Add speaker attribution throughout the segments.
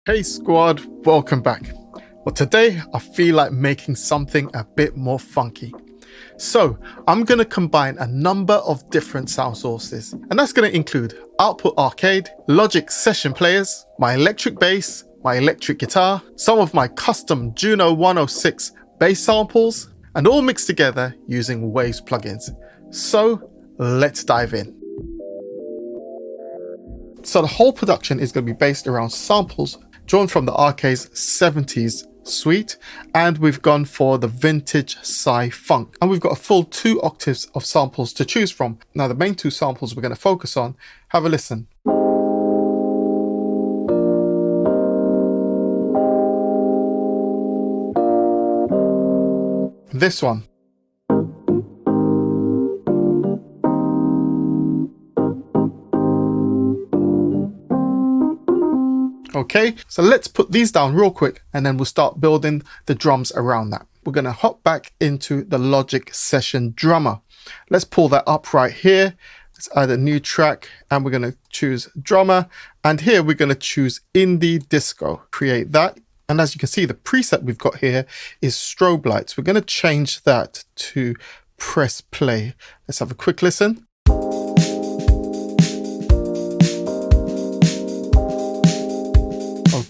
Speaker 1: Hey squad, welcome back. Well, today I feel like making something a bit more funky. So I'm going to combine a number of different sound sources, and that's going to include Output Arcade, Logic session players, my electric bass, my electric guitar, some of my custom Juno 106 bass samples, and all mixed together using Waves plugins. So let's dive in. So the whole production is going to be based around samples drawn from the Arcade's 70s suite, and we've gone for the vintage sci-funk, and we've got a full 2 octaves of samples to choose from. Now the main 2 samples we're going to focus on, have a listen. This one. Okay, so let's put these down real quick and then we'll start building the drums around that. We're going to hop back into the Logic Session Drummer. Let's pull that up right here. Let's add a new track and we're going to choose Drummer. And here we're going to choose Indie Disco. Create that. And as you can see, the preset we've got here is strobe lights. We're going to change that to press play. Let's have a quick listen.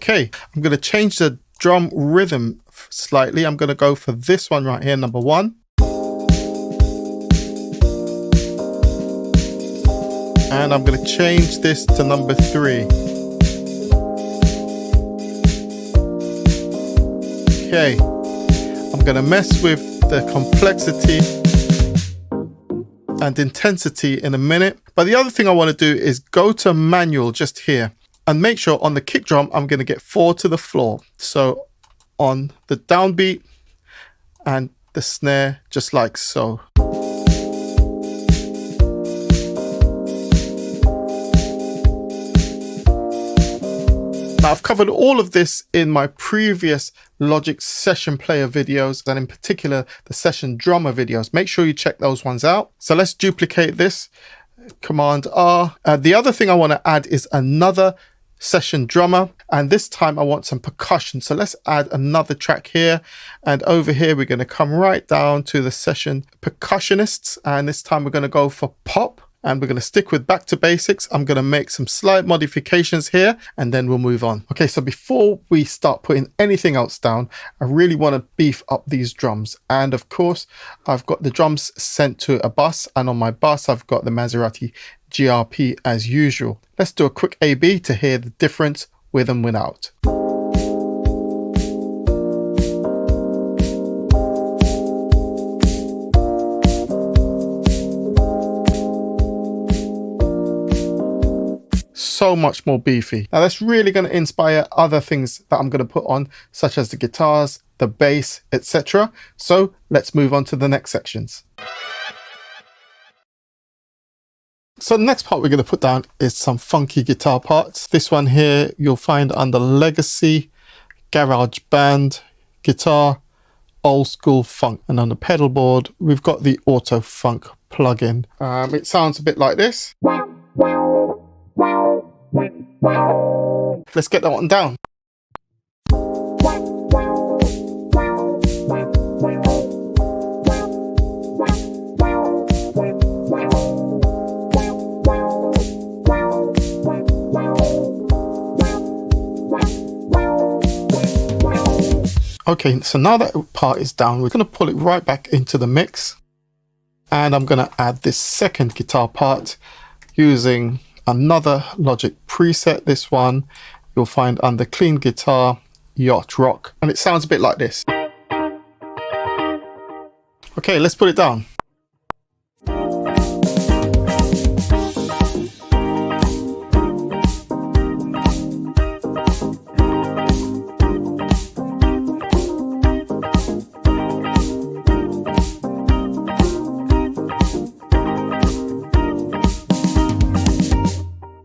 Speaker 1: Okay, I'm going to change the drum rhythm slightly. I'm going to go for this one right here, number 1. And I'm going to change this to number 3. Okay, I'm going to mess with the complexity and intensity in a minute. But the other thing I want to do is go to manual just here. And make sure on the kick drum, I'm going to get 4 to the floor. So on the downbeat and the snare, just like so. Now I've covered all of this in my previous Logic session player videos, and in particular the session drummer videos. Make sure you check those ones out. So let's duplicate this. Command R. The other thing I want to add is another session drummer, and this time I want some percussion. So let's add another track here, and over here we're going to come right down to the session percussionists, and this time we're going to go for pop, and we're going to stick with back to basics. I'm going to make some slight modifications here and then we'll move on. Okay, so before we start putting anything else down, I really want to beef up these drums, and of course I've got the drums sent to a bus, and on my bus I've got the Maserati GRP as usual. Let's do a quick A/B to hear the difference with and without. So much more beefy. Now that's really going to inspire other things that I'm going to put on, such as the guitars, the bass, etc. So let's move on to the next sections. So the next part we're going to put down is some funky guitar parts. This one here you'll find under Legacy, Garage Band, Guitar, Old School Funk. And on the pedal board, we've got the Auto Funk plugin. It sounds a bit like this. Let's get that one down. Okay, so now that part is down, we're going to pull it right back into the mix. And I'm going to add this second guitar part using another Logic preset. This one you'll find under Clean Guitar, Yacht Rock. And it sounds a bit like this. Okay, let's put it down.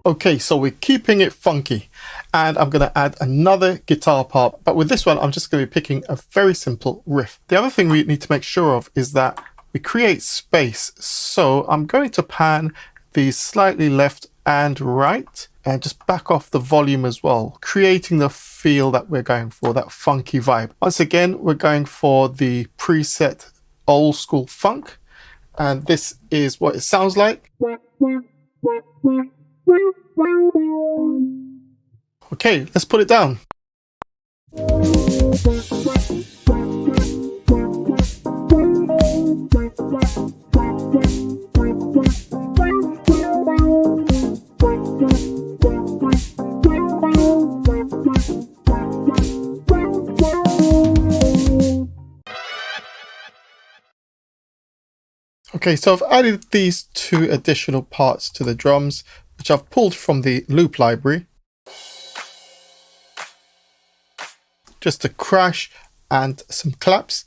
Speaker 1: Okay, so we're keeping it funky, and I'm going to add another guitar part, but with this one I'm just going to be picking a very simple riff. The other thing we need to make sure of is that we create space, so I'm going to pan these slightly left and right, and just back off the volume as well, creating the feel that we're going for, that funky vibe. Once again, we're going for the preset old school funk, and this is what it sounds like. Okay, let's put it down. Okay, so I've added these 2 additional parts to the drums, which I've pulled from the loop library. Just a crash and some claps.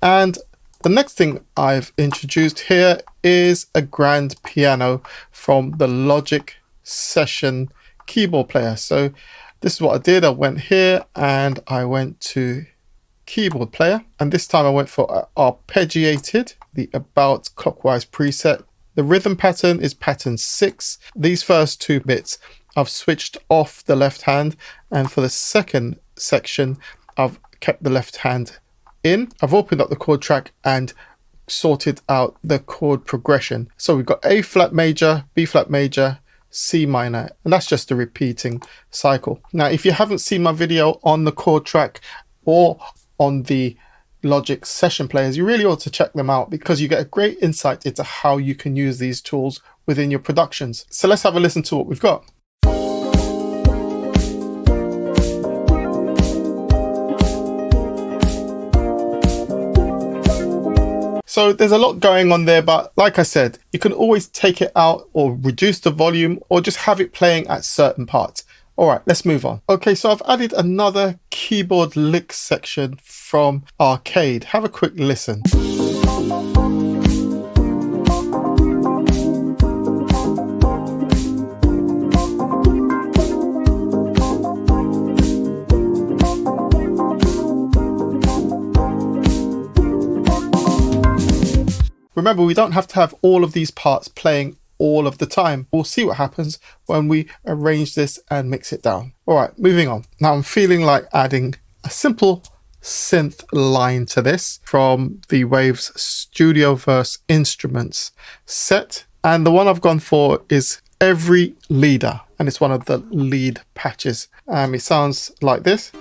Speaker 1: And the next thing I've introduced here is a grand piano from the Logic Session keyboard player. So this is what I did. I went here and I went to keyboard player, and this time I went for arpeggiated, the about clockwise preset. The rhythm pattern is pattern 6. These first 2 bits I've switched off the left hand, and for the second section I've kept the left hand in. I've opened up the chord track and sorted out the chord progression. So we've got A flat major, B flat major, C minor, and that's just a repeating cycle. Now if you haven't seen my video on the chord track or on the Logic session players, you really ought to check them out, because you get a great insight into how you can use these tools within your productions. So let's have a listen to what we've got. So there's a lot going on there, but like I said, you can always take it out or reduce the volume or just have it playing at certain parts. All right, let's move on. Okay, so I've added another keyboard lick section from Arcade. Have a quick listen. Remember, we don't have to have all of these parts playing all of the time. We'll see what happens when we arrange this and mix it down. All right, moving on. Now I'm feeling like adding a simple synth line to this from the Waves Studio Verse Instruments set. And the one I've gone for is Every Leader, and it's one of the lead patches. It sounds like this.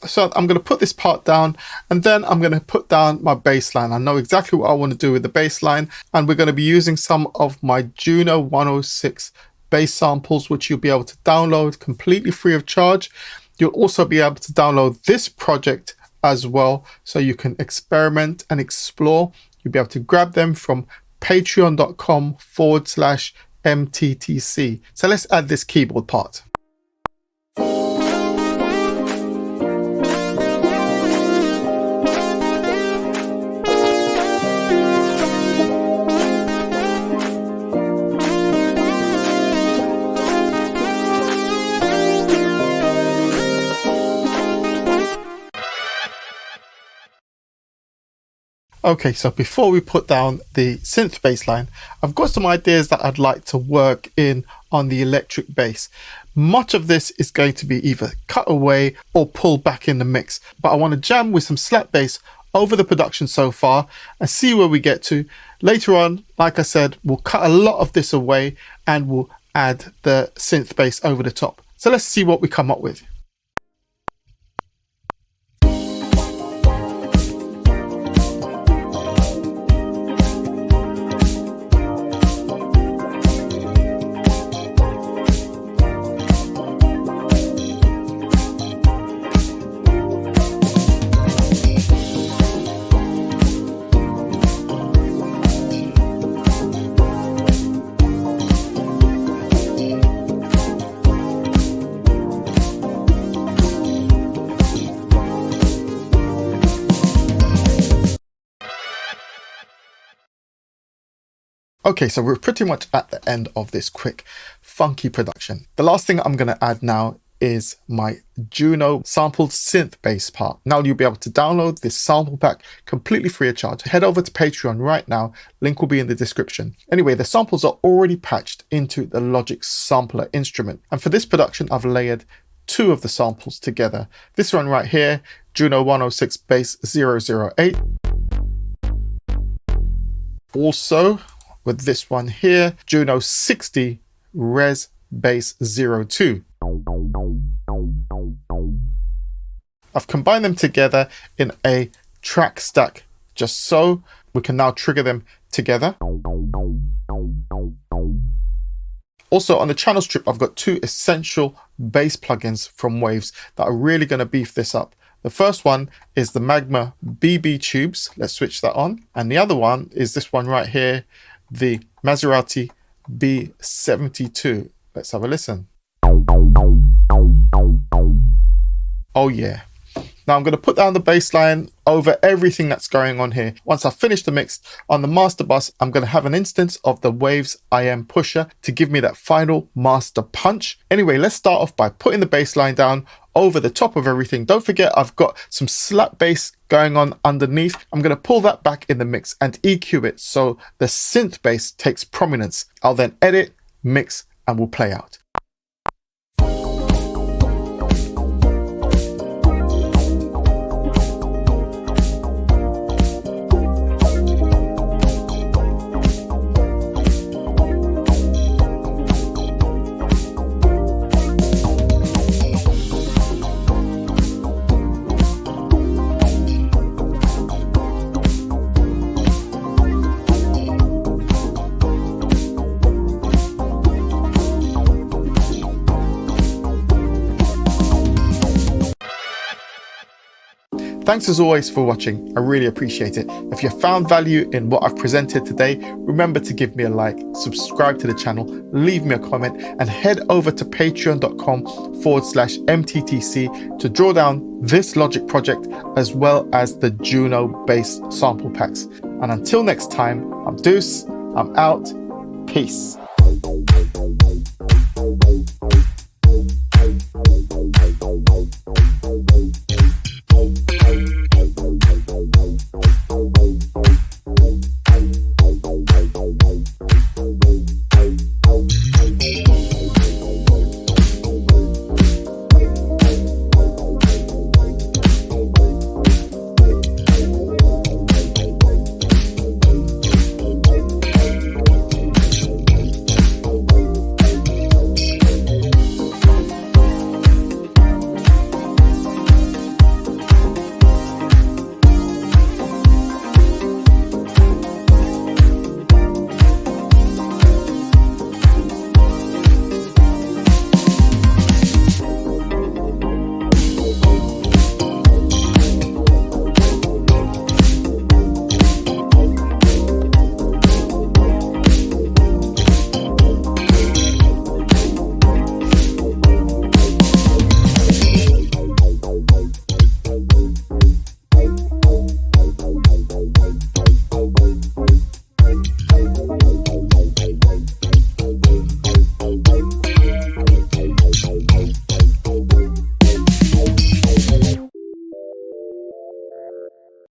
Speaker 1: So I'm going to put this part down, and then I'm going to put down my bass line. I know exactly what I want to do with the bass line, and we're going to be using some of my Juno 106 bass samples, which you'll be able to download completely free of charge. You'll also be able to download this project as well, so you can experiment and explore. You'll be able to grab them from patreon.com/MTTC. So let's add this keyboard part. Okay, so before we put down the synth bass line, I've got some ideas that I'd like to work in on the electric bass. Much of this is going to be either cut away or pulled back in the mix, but I want to jam with some slap bass over the production so far and see where we get to. Later on, like I said, we'll cut a lot of this away and we'll add the synth bass over the top. So let's see what we come up with. Okay, so we're pretty much at the end of this quick, funky production. The last thing I'm going to add now is my Juno sampled synth bass part. Now you'll be able to download this sample pack completely free of charge. Head over to Patreon right now. Link will be in the description. Anyway, the samples are already patched into the Logic sampler instrument. And for this production, I've layered two of the samples together. This one right here, Juno 106 bass 008. Also with this one here, Juno 60 res bass 02. I've combined them together in a track stack just so we can now trigger them together. Also on the channel strip, I've got two essential bass plugins from Waves that are really going to beef this up. The first one is the Magma BB tubes. Let's switch that on. And the other one is this one right here, the Maserati B72. Let's have a listen. Oh yeah. Now I'm going to put down the bass line over everything that's going on here. Once I've finished the mix on the master bus, I'm going to have an instance of the Waves IM pusher to give me that final master punch. Anyway, let's start off by putting the bass line down over the top of everything. Don't forget, I've got some slap bass going on underneath. I'm going to pull that back in the mix and EQ it so the synth bass takes prominence. I'll then edit, mix, and we'll play out. Thanks as always for watching. I really appreciate it. If you found value in what I've presented today, remember to give me a like, subscribe to the channel, leave me a comment, and head over to patreon.com/MTTC to draw down this Logic project as well as the Juno bass sample packs. And until next time, I'm Deuce, I'm out, peace.